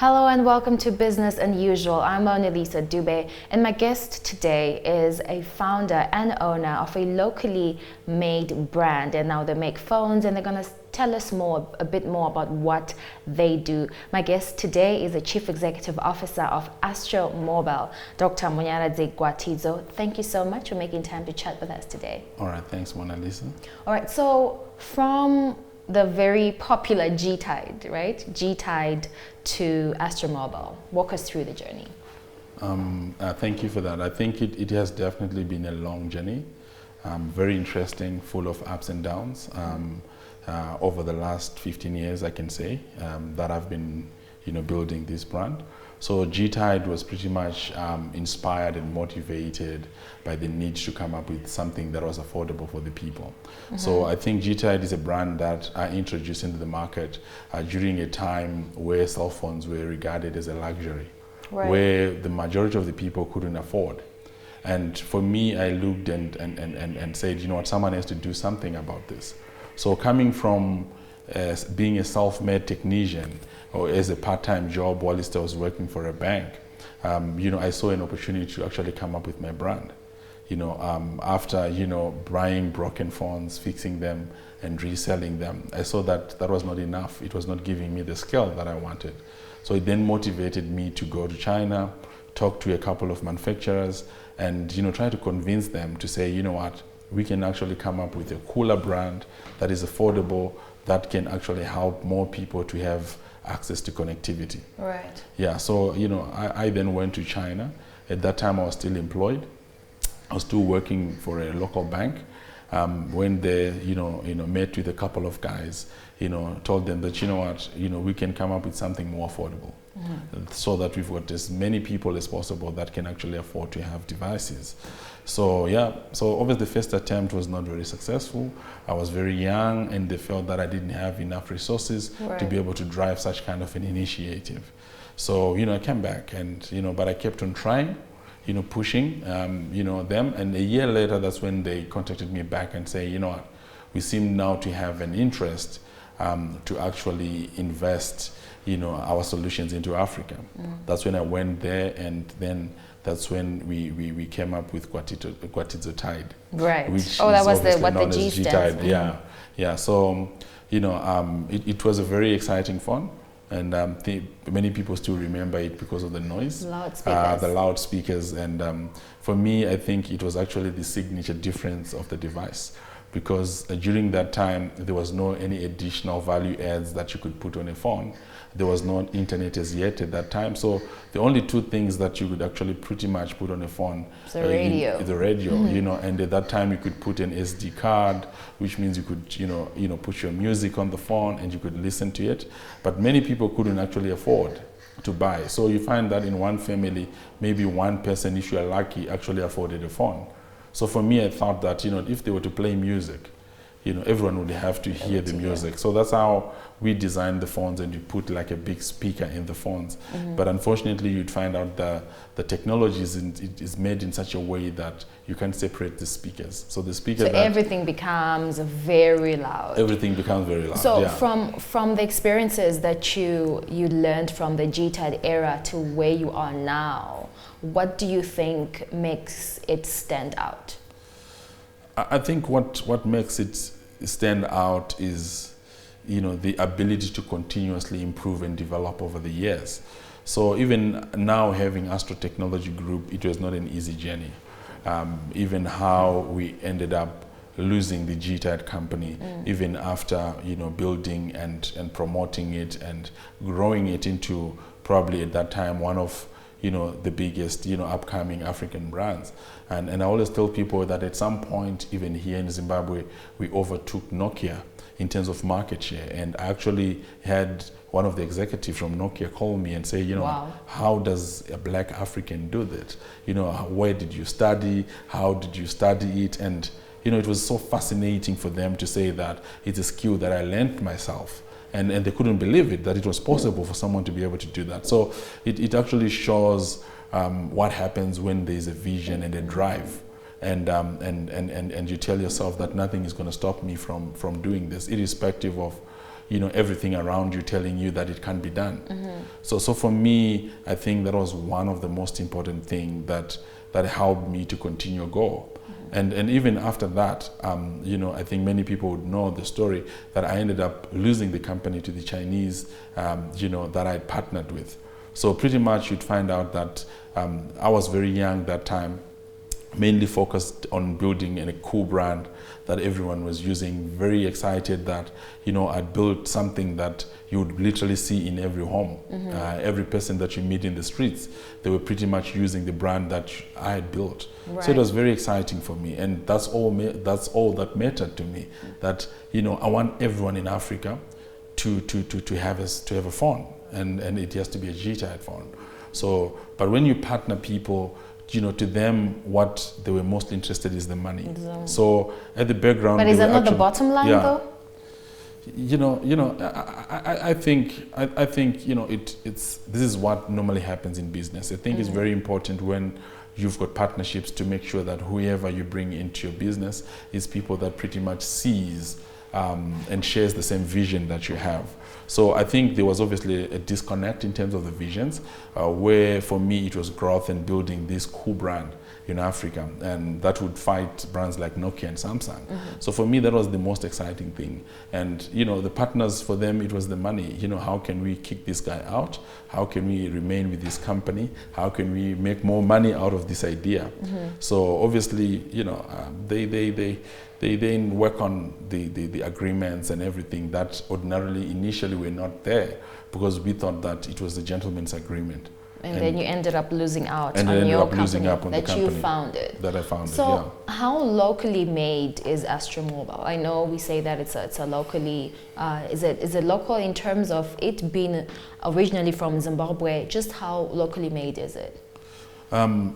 Hello and welcome to Business Unusual. I'm Mona-Lisa Dube, and my guest today is a founder and owner of a locally made brand. And now they make phones, and they're going to tell us a bit more about what they do. My guest today is the Chief Executive Officer of Astro Mobile, Dr. Munyaradzi Gwatidzo. Thank you so much for making time to chat with us today. All right, thanks, Mona-Lisa. All right, so from the very popular Gtide, right? Gtide to Astro Mobile. Walk us through the journey. Thank you for that. I think it has definitely been a long journey, very interesting, full of ups and downs. Over the last 15 years, I can say, that I've been, building this brand. So Gtide was pretty much inspired and motivated by the need to come up with something that was affordable for the people. Mm-hmm. So I think Gtide is a brand that I introduced into the market during a time where cell phones were regarded as a luxury, right, where the majority of the people couldn't afford. And for me, I looked and said, you know what, someone has to do something about this. So coming from being a self-made technician or as a part-time job while I was working for a bank, I saw an opportunity to actually come up with my brand. After, buying broken phones, fixing them and reselling them, I saw that that was not enough. It was not giving me the skill that I wanted. So it then motivated me to go to China, talk to a couple of manufacturers and, try to convince them to say, you know what, we can actually come up with a cooler brand that is affordable, that can actually help more people to have access to connectivity. Right. Yeah, so, I then went to China. At that time, I was still employed. I was still working for a local bank. Went there, met with a couple of guys, told them that, we can come up with something more affordable. Mm-hmm. So that we've got as many people as possible that can actually afford to have devices. So obviously the first attempt was not very successful. I was very young and they felt that I didn't have enough resources, right, to be able to drive such kind of an initiative. So, I came back and, but I kept on trying, pushing, them. And a year later, that's when they contacted me back and say, what, we seem now to have an interest to actually invest, our solutions into Africa. Mm. That's when I went there, and then that's when we came up with Gtide. Right. Which that was what the G stands for. Yeah. So, it was a very exciting fun. And many people still remember it because of the noise. Loudspeakers. The loudspeakers. And for me, I think it was actually the signature difference of the device. Because during that time, there was no any additional value adds that you could put on a phone. There was no internet as yet at that time. So the only two things that you could actually pretty much put on a phone is the radio. Mm-hmm. And at that time you could put an SD card, which means you could, put your music on the phone and you could listen to it. But many people couldn't actually afford to buy. So you find that in one family, maybe one person, if you are lucky, actually afforded a phone. So for me, I thought that, if they were to play music, everyone would have to hear the music. So that's how we designed the phones, and you put like a big speaker in the phones. Mm-hmm. But unfortunately, you'd find out the technology is made in such a way that you can't separate the speakers. So the speaker. So everything becomes very loud. Everything becomes very loud. So from the experiences that you learned from the Gtide era to where you are now, what do you think makes it stand out? I think what makes it stand out is, the ability to continuously improve and develop over the years. So even now having Astro Technology Group, it was not an easy journey. Even how we ended up losing the Gtide company, even after, building and promoting it and growing it into probably at that time one of the biggest, upcoming African brands. And I always tell people that at some point, even here in Zimbabwe, we overtook Nokia in terms of market share. And I actually had one of the executives from Nokia call me and say, wow, how does a black African do that? Where did you study? How did you study it? And, it was so fascinating for them to say that it's a skill that I learned myself. And they couldn't believe it, that it was possible for someone to be able to do that. So it actually shows what happens when there's a vision and a drive. And you tell yourself that nothing is going to stop me from doing this, irrespective of everything around you telling you that it can't be done. So for me, I think that was one of the most important things that helped me to continue go. And even after that, I think many people would know the story that I ended up losing the company to the Chinese, that I partnered with. So pretty much you'd find out that I was very young that time, mainly focused on building a cool brand that everyone was using, very excited that, I'd built something that you would literally see in every home. Every person that you meet in the streets, they were pretty much using the brand that I had built. Right. So it was very exciting for me, and that's all that mattered to me, that, I want everyone in Africa to have a phone, and it has to be a Gtide phone. So, but when you partner people, to them, what they were most interested is the money. Exactly. So at the background, but is that not the bottom line, though? I think this is what normally happens in business. I think it's very important when you've got partnerships to make sure that whoever you bring into your business is people that pretty much sees and shares the same vision that you have. So I think there was obviously a disconnect in terms of the visions, where for me it was growth and building this cool brand in Africa, and that would fight brands like Nokia and Samsung. So for me that was the most exciting thing. And the partners, for them it was the money. How can we kick this guy out? How can we remain with this company? How can we make more money out of this idea? So obviously they then work on the agreements and everything that ordinarily initially were not there, because we thought that it was a gentleman's agreement. And then you ended up losing out on your company that you founded. That I founded, So how locally made is Astro Mobile? I know we say that it's a locally, is it local in terms of it being originally from Zimbabwe? Just how locally made is it?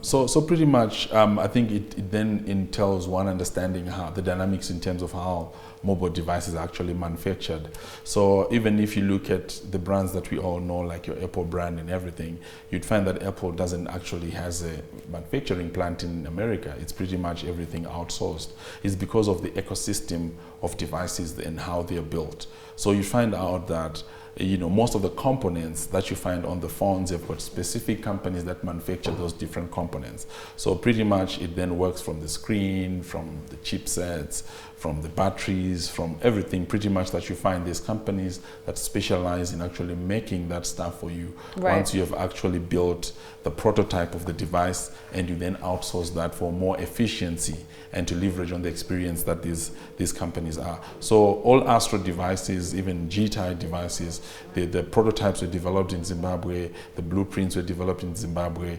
So pretty much, I think it then entails one understanding how the dynamics in terms of how mobile devices are actually manufactured. So even if you look at the brands that we all know, like your Apple brand and everything, you'd find that Apple doesn't actually has a manufacturing plant in America. It's pretty much everything outsourced. It's because of the ecosystem of devices and how they're built. So you find out that most of the components that you find on the phones, you've got specific companies that manufacture those different components. So pretty much it then works from the screen, from the chipsets, from the batteries, from everything pretty much that you find. These companies that specialize in actually making that stuff for you. Right. Once you have actually built the prototype of the device, and you then outsource that for more efficiency and to leverage on the experience that these companies are. So all Astro devices, even Gtide devices, the prototypes were developed in Zimbabwe, the blueprints were developed in Zimbabwe,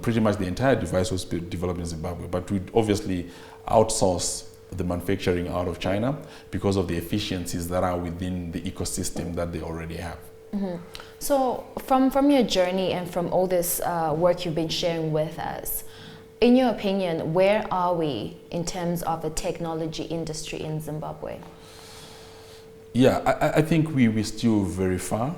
pretty much the entire device was developed in Zimbabwe, but we obviously outsource the manufacturing out of China because of the efficiencies that are within the ecosystem that they already have. So from your journey and from all this work you've been sharing with us, in your opinion, where are we in terms of the technology industry in Zimbabwe? Yeah, I think we're still very far,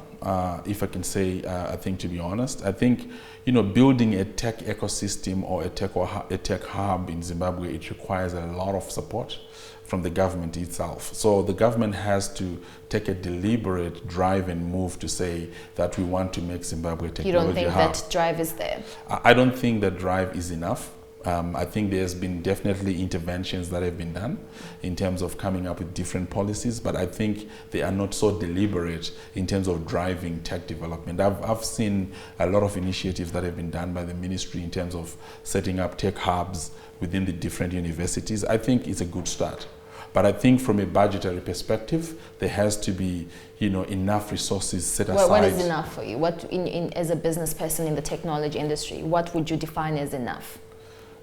if I can say, I think, to be honest. I think, building a tech ecosystem or a tech hub in Zimbabwe, it requires a lot of support from the government itself. So the government has to take a deliberate drive and move to say that we want to make Zimbabwe a technology hub. You don't think that drive is there? I don't think that drive is enough. I think there's been definitely interventions that have been done in terms of coming up with different policies, but I think they are not so deliberate in terms of driving tech development. I've seen a lot of initiatives that have been done by the ministry in terms of setting up tech hubs within the different universities. I think it's a good start. But I think from a budgetary perspective, there has to be, enough resources set aside. What is enough for you? What, as a business person in the technology industry, what would you define as enough?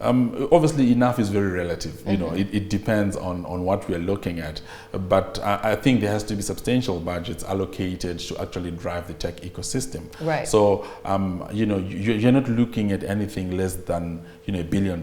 Obviously, enough is very relative. It depends on what we are looking at. But I think there has to be substantial budgets allocated to actually drive the tech ecosystem. Right. So, you're not looking at anything less than $1 billion.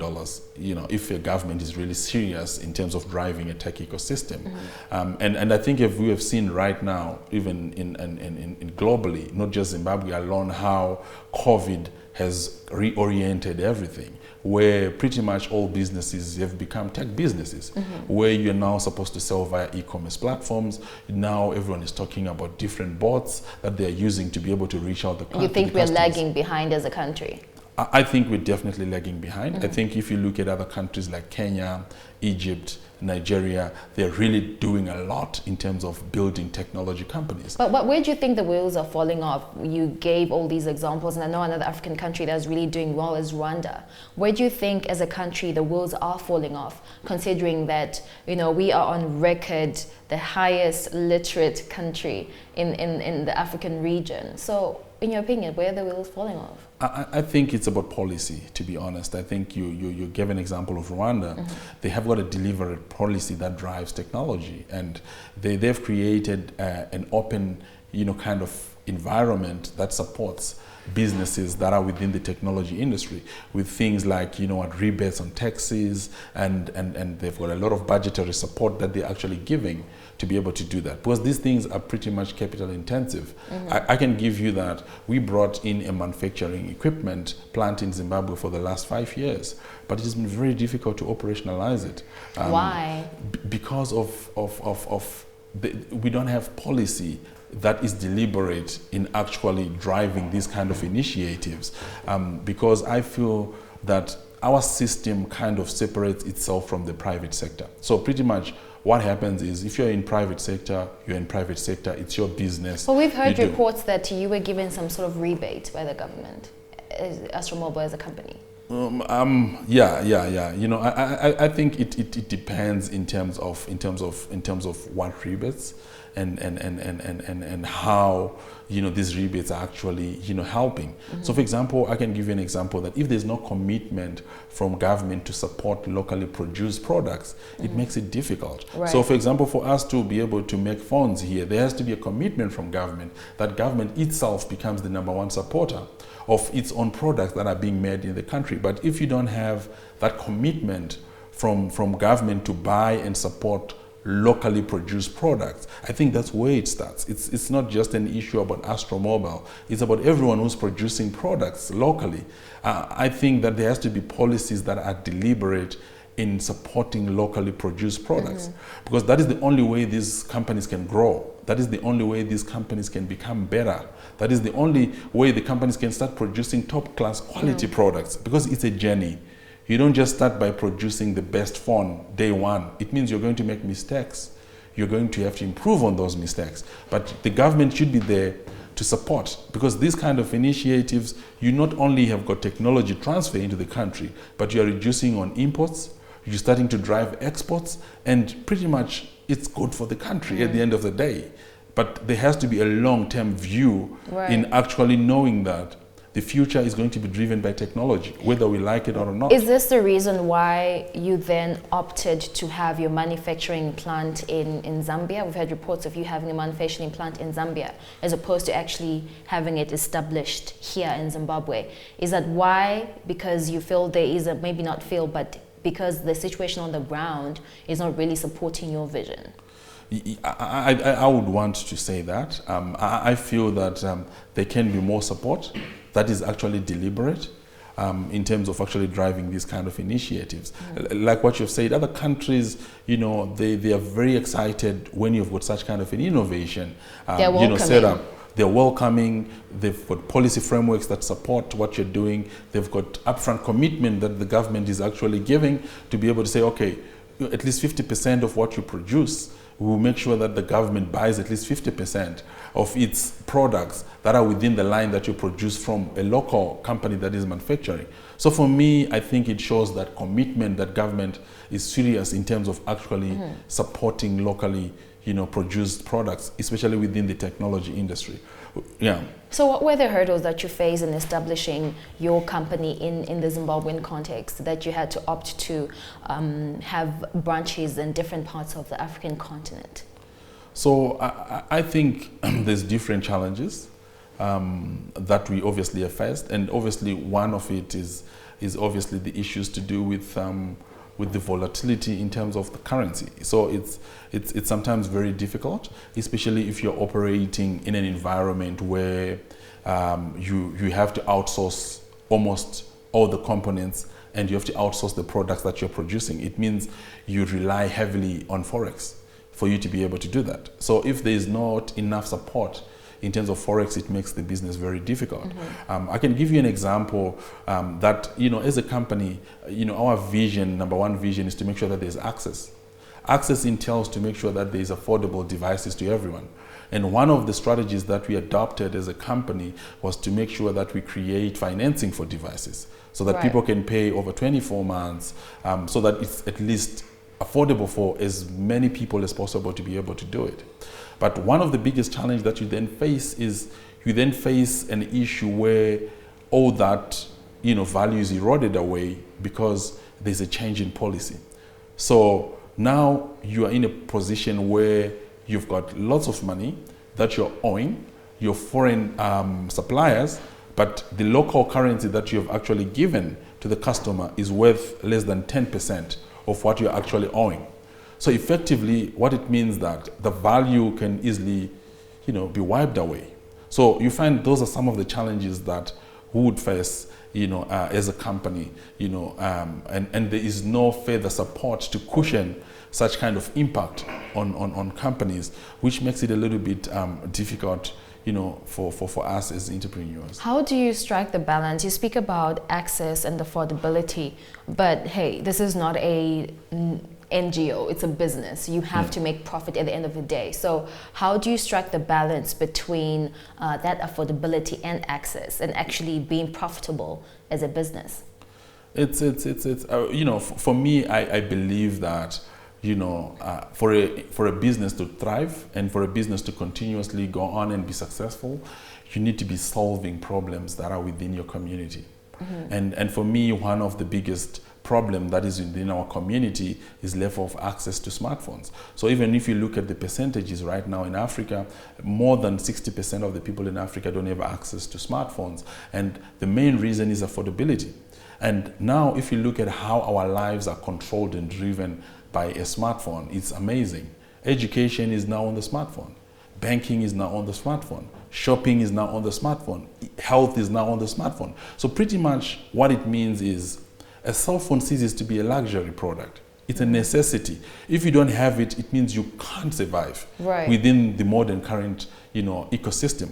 If your government is really serious in terms of driving a tech ecosystem. And I think if we have seen right now, even in globally, not just Zimbabwe alone, how COVID has reoriented everything. where pretty much all businesses have become tech businesses, where you're now supposed to sell via e-commerce platforms. Now everyone is talking about different bots that they're using to be able to reach out You think we're lagging behind as a country? I think we're definitely lagging behind. I think if you look at other countries like Kenya, Egypt, Nigeria, they're really doing a lot in terms of building technology companies. But where do you think the wheels are falling off? You gave all these examples, and I know another African country that's really doing well is Rwanda. Where do you think as a country the wheels are falling off, considering that, you know, we are on record the highest literate country in the African region? So in your opinion, where are the wheels falling off? I think it's about policy, to be honest. I think you gave an example of Rwanda. They have got a deliberate policy that drives technology, and they've created an open, kind of environment that supports businesses that are within the technology industry with things like, rebates on taxes, and they've got a lot of budgetary support that they're actually giving to be able to do that, because these things are pretty much capital intensive. I can give you that we brought in a manufacturing equipment plant in Zimbabwe for the last 5 years, but it has been very difficult to operationalize it. Why? Because we don't have policy that is deliberate in actually driving these kind of initiatives, because I feel that our system kind of separates itself from the private sector. So pretty much what happens is, if you're in private sector, you're in private sector, it's your business. Well, we've heard reports that you were given some sort of rebate by the government, Astro Mobile as a company. Yeah. I think it depends in terms of what rebates and how these rebates are actually helping. So for example, I can give you an example that if there's no commitment from government to support locally produced products, it makes it difficult. Right. So for example, for us to be able to make phones here, there has to be a commitment from government that government itself becomes the #1 supporter of its own products that are being made in the country. But if you don't have that commitment from government to buy and support locally produced products, I think that's where it starts. It's not just an issue about Astro Mobile, it's about everyone who's producing products locally. I think that there has to be policies that are deliberate in supporting locally produced products, because that is the only way these companies can grow. That is the only way these companies can become better. That is the only way the companies can start producing top-class quality products, because it's a journey. You don't just start by producing the best phone day one. It means you're going to make mistakes. You're going to have to improve on those mistakes. But the government should be there to support, because these kind of initiatives, you not only have got technology transfer into the country, but you're reducing on imports, you're starting to drive exports, and pretty much it's good for the country at the end of the day. But there has to be a long-term view in actually knowing that the future is going to be driven by technology, whether we like it or not. Is this the reason why you then opted to have your manufacturing plant in Zambia? We've had reports of you having a manufacturing plant in Zambia as opposed to actually having it established here in Zimbabwe. Is that why? Because you feel there is maybe not feel, but because the situation on the ground is not really supporting your vision? I would want to say that. I feel that there can be more support that is actually deliberate in terms of actually driving these kind of initiatives. Like what you've said, other countries, they are very excited when you've got such kind of an innovation, set up. They're welcoming, they've got policy frameworks that support what you're doing, they've got upfront commitment that the government is actually giving to be able to say, okay, at least 50% of what you produce, we will make sure that the government buys at least 50% of its products that are within the line that you produce from a local company that is manufacturing. So for me, I think it shows that commitment that government is serious in terms of actually supporting locally produced products, especially within the technology industry. Yeah. So what were the hurdles that you faced in establishing your company in the Zimbabwean context, that you had to opt to have branches in different parts of the African continent? So I think there's different challenges that we obviously have faced, and obviously one of it is obviously the issues to do with the volatility in terms of the currency. So it's sometimes very difficult, especially if you're operating in an environment where you have to outsource almost all the components and you have to outsource the products that you're producing. It means you rely heavily on Forex for you to be able to do that. So if there is not enough support in terms of Forex, it makes the business very difficult. I can give you an example that, as a company, our vision, number one vision, is to make sure that there's access. Access entails to make sure that there's affordable devices to everyone. And one of the strategies that we adopted as a company was to make sure that we create financing for devices so that people can pay over 24 months so that it's at least affordable for as many people as possible to be able to do it. But one of the biggest challenges that you then face is you then face an issue where all that value is eroded away because there's a change in policy. So now you are in a position where you've got lots of money that you're owing your foreign suppliers, but the local currency that you have actually given to the customer is worth less than 10% of what you're actually owing. So effectively, what it means that the value can easily, be wiped away. So you find those are some of the challenges that we would face, as a company, and there is no further support to cushion such kind of impact on companies, which makes it a little bit difficult, for us as entrepreneurs. How do you strike the balance? You speak about access and affordability, but hey, this is not a NGO, it's a business. You have to make profit at the end of the day. So how do you strike the balance between that affordability and access and actually being profitable as a business? It's for me, I believe that, for a business to thrive and for a business to continuously go on and be successful, you need to be solving problems that are within your community. And for me, one of the biggest problem that is within our community is lack of access to smartphones. So even if you look at the percentages right now in Africa, more than 60% of the people in Africa don't have access to smartphones. And the main reason is affordability. And now if you look at how our lives are controlled and driven by a smartphone, it's amazing. Education is now on the smartphone. Banking is now on the smartphone. Shopping is now on the smartphone. Health is now on the smartphone. So pretty much what it means is a cell phone ceases to be a luxury product. It's a necessity. If you don't have it, it means you can't survive within the modern current, ecosystem.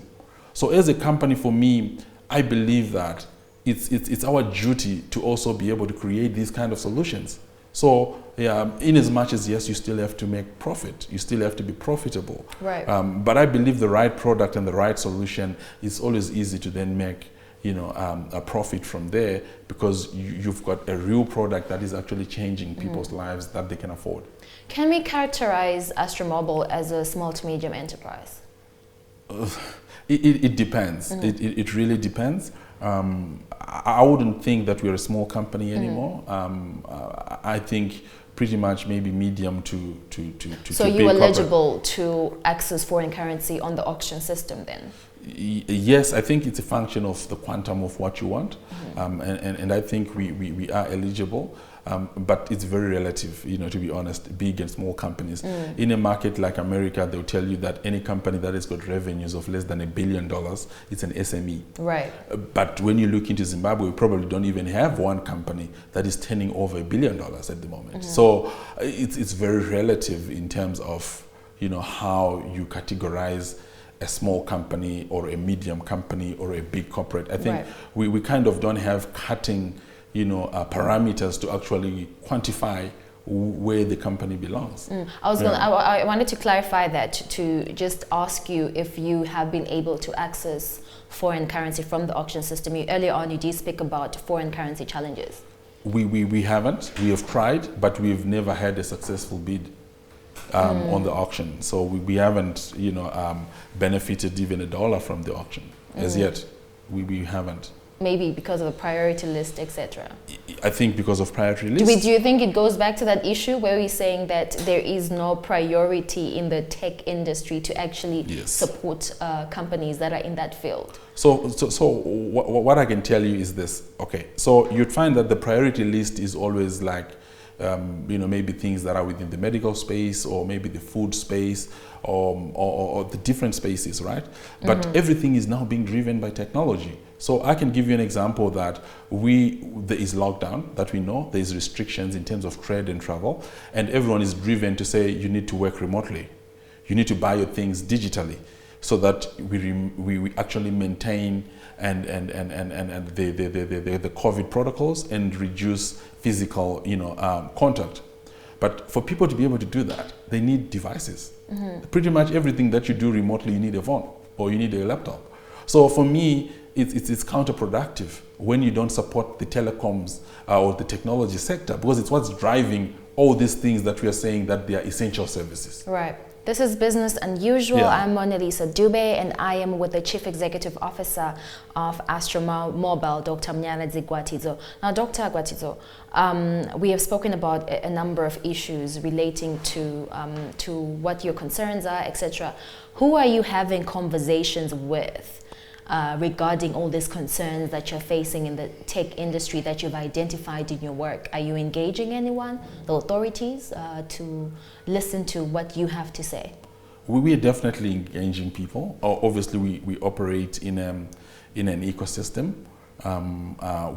So as a company, for me, I believe that it's our duty to also be able to create these kind of solutions. So in as much as, yes, you still have to make profit, you still have to be profitable. But I believe the right product and the right solution is always easy to then make a profit from there, because you've got a real product that is actually changing people's lives that they can afford. Can we characterize Astro Mobile as a small to medium enterprise? It depends. It really depends. I wouldn't think that we're a small company anymore. I think pretty much maybe medium to So you're eligible to access foreign currency on the auction system then? Yes, I think it's a function of the quantum of what you want, and I think we are eligible, but it's very relative, to be honest, big and small companies. In a market like America, they'll tell you that any company that has got revenues of less than $1 billion, it's an SME. But when you look into Zimbabwe, we probably don't even have one company that is turning over $1 billion at the moment. So it's very relative in terms of, how you categorize a small company or a medium company or a big corporate. I think we kind of don't have cutting, parameters to actually quantify where the company belongs. I wanted to clarify that, to just ask you if you have been able to access foreign currency from the auction system. Earlier on, you did speak about foreign currency challenges. We haven't. We have tried, but we've never had a successful bid on the auction. So we haven't, benefited even $1 from the auction as yet. We haven't. Maybe because of a priority list, etc. I think because of priority list. Do you think it goes back to that issue where we're saying that there is no priority in the tech industry to actually support companies that are in that field? So what I can tell you is this. Okay, so you'd find that the priority list is always like, maybe things that are within the medical space, or maybe the food space, or the different spaces, right? But everything is now being driven by technology. So I can give you an example that there is lockdown that we know, there is restrictions in terms of trade and travel, and everyone is driven to say you need to work remotely. You need to buy your things digitally so that we actually maintain and the COVID protocols and reduce physical contact. But for people to be able to do that, they need devices. Pretty much everything that you do remotely, you need a phone or you need a laptop. So for me, it's counterproductive when you don't support the telecoms or the technology sector, because it's what's driving all these things that we are saying that they are essential services. Right. This is Business Unusual. Yeah. I'm Mona-Lisa Dube, and I am with the Chief Executive Officer of Astro Mobile, Dr. Munyaradzi Gwatidzo. Now, Dr. Gwatidzo, we have spoken about a number of issues relating to what your concerns are, etc. Who are you having conversations with regarding all these concerns that you're facing in the tech industry that you've identified in your work? Are you engaging anyone, the authorities, to listen to what you have to say? We are definitely engaging people. Obviously, we operate in an ecosystem.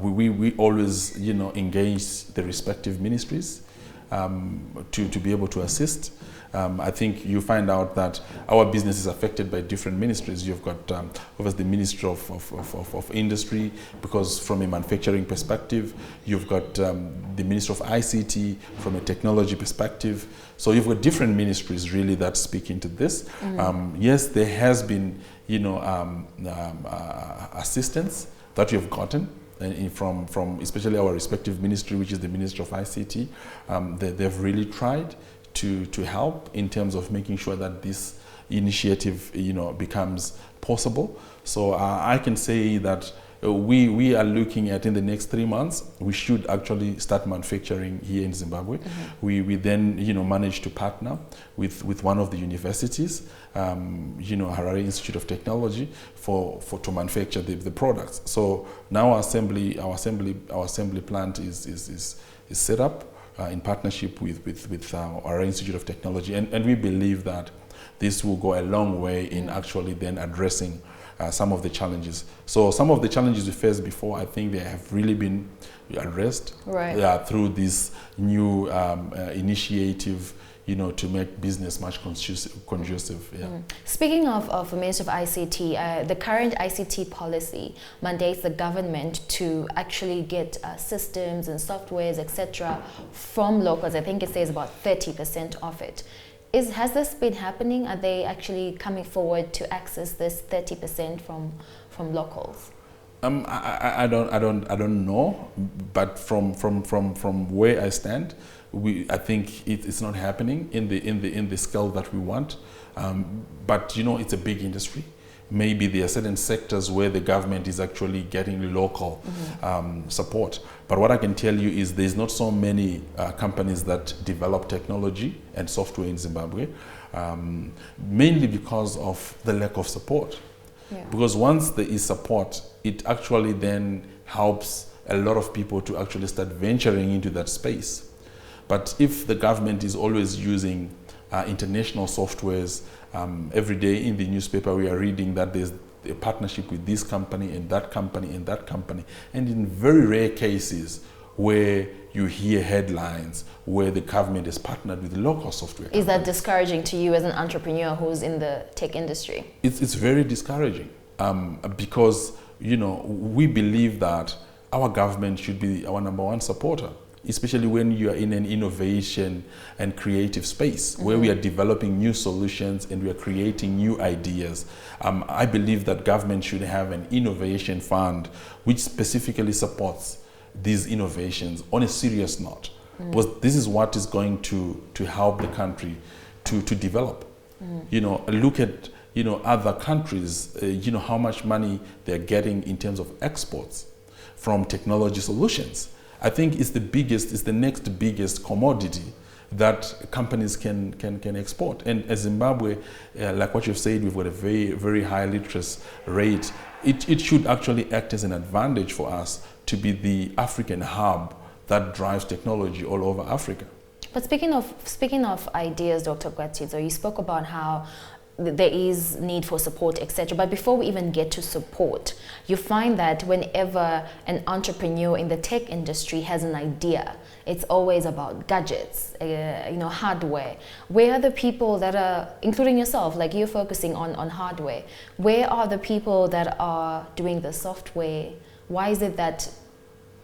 We always, engage the respective ministries to be able to assist. I think you find out that our business is affected by different ministries. You've got obviously the Ministry of Industry, because from a manufacturing perspective, you've got the Ministry of ICT from a technology perspective. So you've got different ministries really that speak into this. Yes, there has been assistance that we've gotten from especially our respective ministry, which is the Ministry of ICT. They've really tried to help in terms of making sure that this initiative becomes possible. So I can say that we are looking at, in the next 3 months, we should actually start manufacturing here in Zimbabwe. We then managed to partner with one of the universities, Harare Institute of Technology, to manufacture the products. So now our assembly plant is set up in partnership with our Institute of Technology, and we believe that this will go a long way in actually then addressing some of the challenges. So some of the challenges we faced before, I think they have really been addressed through this new initiative, to make business much conducive. Yeah. Speaking of Ministry of ICT, the current ICT policy mandates the government to actually get systems and softwares, etc., from locals. I think it says about 30% of it. Has this been happening? Are they actually coming forward to access this 30% from locals? I don't know, but from where I stand, I think it's not happening in the scale that we want. But it's a big industry. Maybe there are certain sectors where the government is actually getting local support. But what I can tell you is there's not so many companies that develop technology and software in Zimbabwe, mainly because of the lack of support. Yeah. Because once there is support, it actually then helps a lot of people to actually start venturing into that space. But if the government is always using international softwares, every day in the newspaper we are reading that there's a partnership with this company and that company and that company, and in very rare cases where you hear headlines where the government is partnered with local software companies. Is that discouraging to you as an entrepreneur who's in the tech industry? It's very discouraging because we believe that our government should be our #1 supporter, especially when you are in an innovation and creative space where we are developing new solutions and we are creating new ideas. I believe that government should have an innovation fund which specifically supports these innovations on a serious note, because this is what is going to help the country to develop. Look at other countries, how much money they're getting in terms of exports from technology solutions. I think it's the next biggest commodity that companies can export. And as Zimbabwe, like what you've said, we've got a very, very high literacy rate. It should actually act as an advantage for us to be the African hub that drives technology all over Africa. But speaking of ideas, Dr. Gwatidzo, you spoke about how there is need for support, etc. But before we even get to support, you find that whenever an entrepreneur in the tech industry has an idea, it's always about gadgets, hardware. Where are the people that are, including yourself, like you're focusing on hardware, where are the people that are doing the software? Why is it that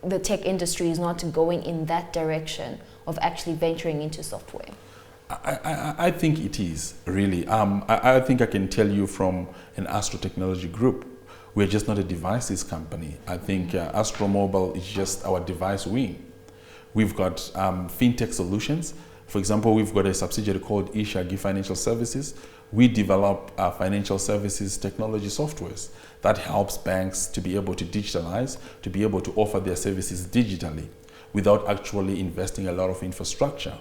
the tech industry is not going in that direction of actually venturing into software? I think it is, really. I think I can tell you from an Astro Technology group, we're just not a devices company. I think Astro Mobile is just our device wing. We've got fintech solutions. For example, we've got a subsidiary called Ishagi Financial Services. We develop financial services technology softwares that helps banks to be able to digitalize, to be able to offer their services digitally without actually investing a lot of infrastructure.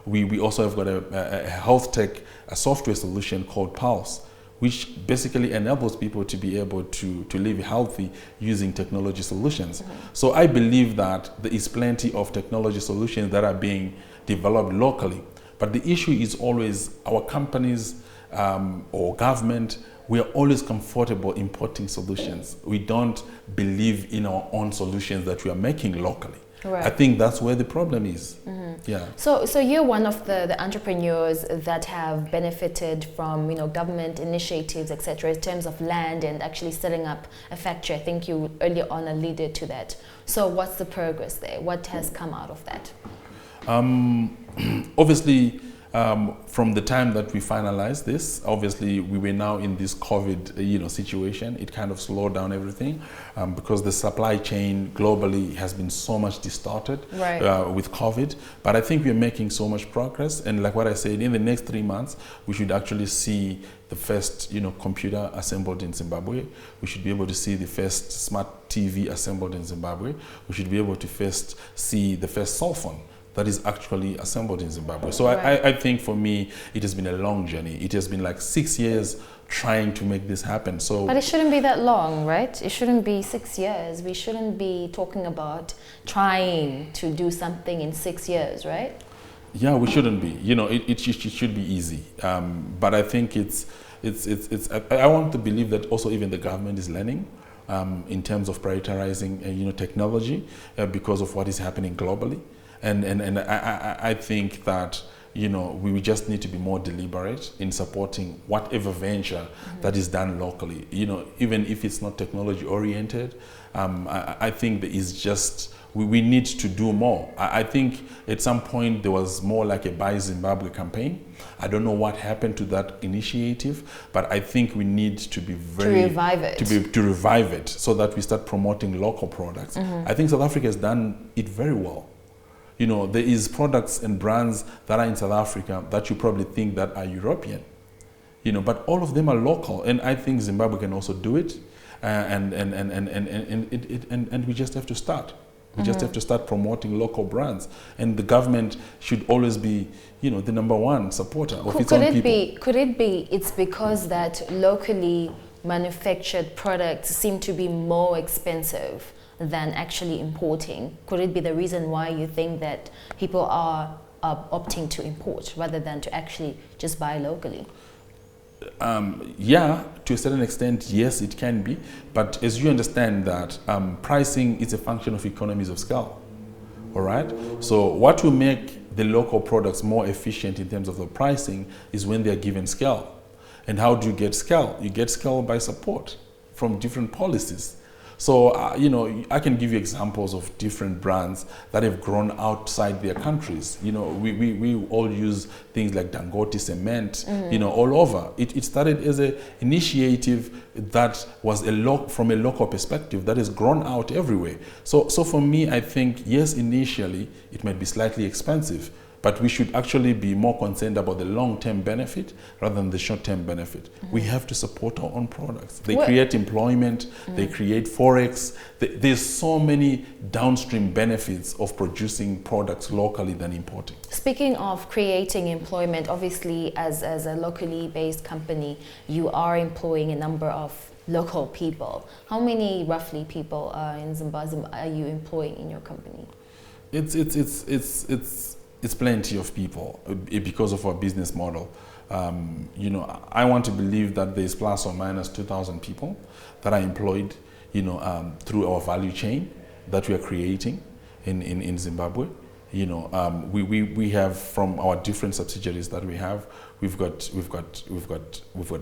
We also have got a health tech software solution called Pulse, which basically enables people to be able to live healthy using technology solutions. So I believe that there is plenty of technology solutions that are being developed locally. But the issue is always our companies or government, we are always comfortable importing solutions. We don't believe in our own solutions that we are making locally. Right. I think that's where the problem is. Yeah. So you're one of the entrepreneurs that have benefited from government initiatives, etc., in terms of land and actually setting up a factory. I think you earlier on alluded to that. So what's the progress there? What has come out of that? Obviously, from the time that we finalized this, obviously we were now in this COVID, situation. It kind of slowed down everything because the supply chain globally has been so much distorted with COVID. But I think we're making so much progress. And like what I said, in the next 3 months, we should actually see the first, computer assembled in Zimbabwe. We should be able to see the first smart TV assembled in Zimbabwe. We should be able to first see the first cell phone that is actually assembled in Zimbabwe. So I think for me, it has been a long journey. It has been like 6 years trying to make this happen. But it shouldn't be that long, right? It shouldn't be 6 years. We shouldn't be talking about trying to do something in 6 years, right? Yeah, we shouldn't be. It should be easy. But I think I want to believe that also even the government is learning in terms of prioritizing, technology because of what is happening globally. And I think that, we just need to be more deliberate in supporting whatever venture that is done locally. Even if it's not technology oriented, I think there is just, we need to do more. I think at some point there was more like a Buy Zimbabwe campaign. I don't know what happened to that initiative, but I think we need to be to revive it so that we start promoting local products. I think South Africa has done it very well. There is products and brands that are in South Africa that you probably think that are European, but all of them are local. And I think Zimbabwe can also do it. And we just have to start. We just have to start promoting local brands. And the government should always be, the number one supporter of its own people. Could it be it's because that locally manufactured products seem to be more expensive than actually importing? Could it be the reason why you think that people are opting to import rather than to actually just buy locally? Yeah, to a certain extent, yes, it can be. But as you understand that pricing is a function of economies of scale. All right? So what will make the local products more efficient in terms of the pricing is when they're given scale. And how do you get scale? You get scale by support from different policies. So, I can give you examples of different brands that have grown outside their countries. We all use things like Dangote cement, all over. It started as an initiative that was from a local perspective that has grown out everywhere. So for me, I think, yes, initially, it might be slightly expensive, but we should actually be more concerned about the long-term benefit rather than the short-term benefit. We have to support our own products. They create employment, they create forex. There's so many downstream benefits of producing products locally than importing. Speaking of creating employment, obviously as a locally based company, you are employing a number of local people. How many roughly people in Zimbabwe are you employing in your company? It's plenty of people because of our business model. You know, I want to believe that there's plus or minus 2,000 people that are employed, you know, through our value chain that we are creating in Zimbabwe. You know, we have, from our different subsidiaries that we have, we've got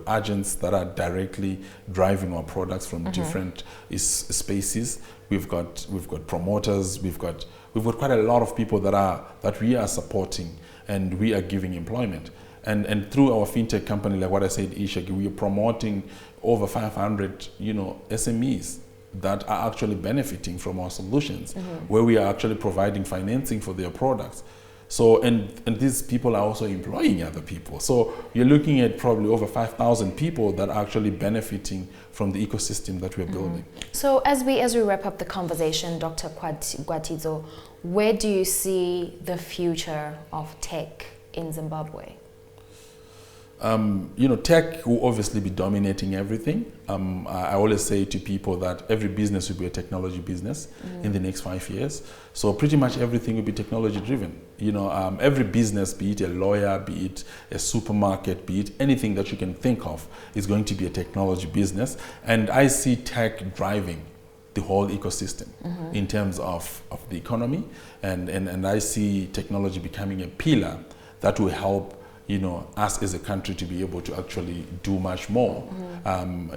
agents that are directly driving our products from different spaces. We've got promoters. We've got quite a lot of people that we are supporting, and we are giving employment. And through our fintech company, like what I said, Ishak, we are promoting over 500, you know, SMEs that are actually benefiting from our solutions, where we are actually providing financing for their products. So, and these people are also employing other people. So you're looking at probably over 5,000 people that are actually benefiting from the ecosystem that we're building. So as we wrap up the conversation, Dr. Gwatidzo, where do you see the future of tech in Zimbabwe? You know, tech will obviously be dominating everything. I always say to people that every business will be a technology business in the next 5 years. So pretty much everything will be technology driven. You know, every business, be it a lawyer, be it a supermarket, be it anything that you can think of, is going to be a technology business. And I see tech driving the whole ecosystem in terms of the economy. And I see technology becoming a pillar that will help, you know, us as a country to be able to actually do much more,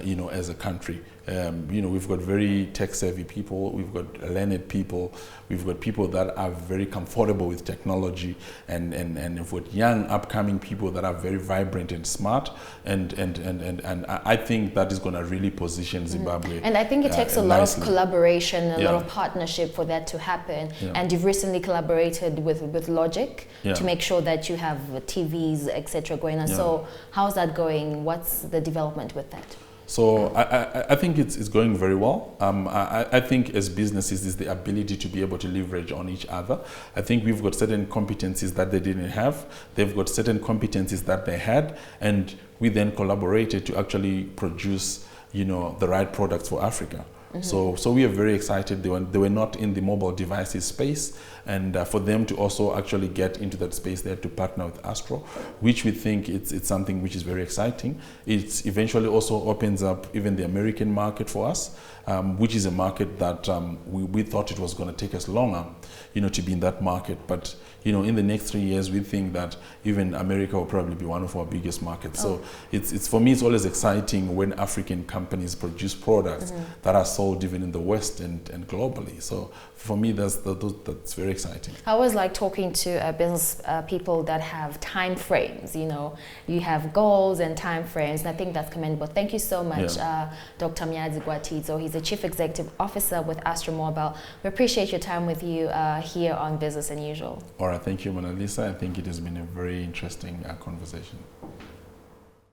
you know, as a country. You know, we've got very tech-savvy people, we've got learned people, we've got people that are very comfortable with technology, and we've got young, upcoming people that are very vibrant and smart, and I think that is going to really position Zimbabwe. And I think it takes a lot of collaboration, a lot of partnership for that to happen. And you've recently collaborated with Logic to make sure that you have TVs, etc. going on. So how's that going? What's the development with that? So I think it's going very well. I think as businesses is the ability to be able to leverage on each other. I think we've got certain competencies that they didn't have. They've got certain competencies that they had, and we then collaborated to actually produce, you know, the right products for Africa. So we are very excited. They were not in the mobile devices space, and for them to also actually get into that space, they had to partner with Astro, which we think it's something which is very exciting. It eventually also opens up even the American market for us, which is a market that we thought it was going to take us longer, you know, to be in that market. But you know, in the next 3 years, we think that even America will probably be one of our biggest markets. So it's for me, it's always exciting when African companies produce products that are sold even in the West and globally. So for me, that's very exciting. I always like talking to business people that have time frames. You know, you have goals and time frames, and I think that's commendable. Thank you so much, Dr. Munyaradzi Gwatidzo. He's the Chief Executive Officer with Astro Mobile. We appreciate your time with you here on Business and Usual. All right, thank you, Mona-Lisa. I think it has been a very interesting conversation.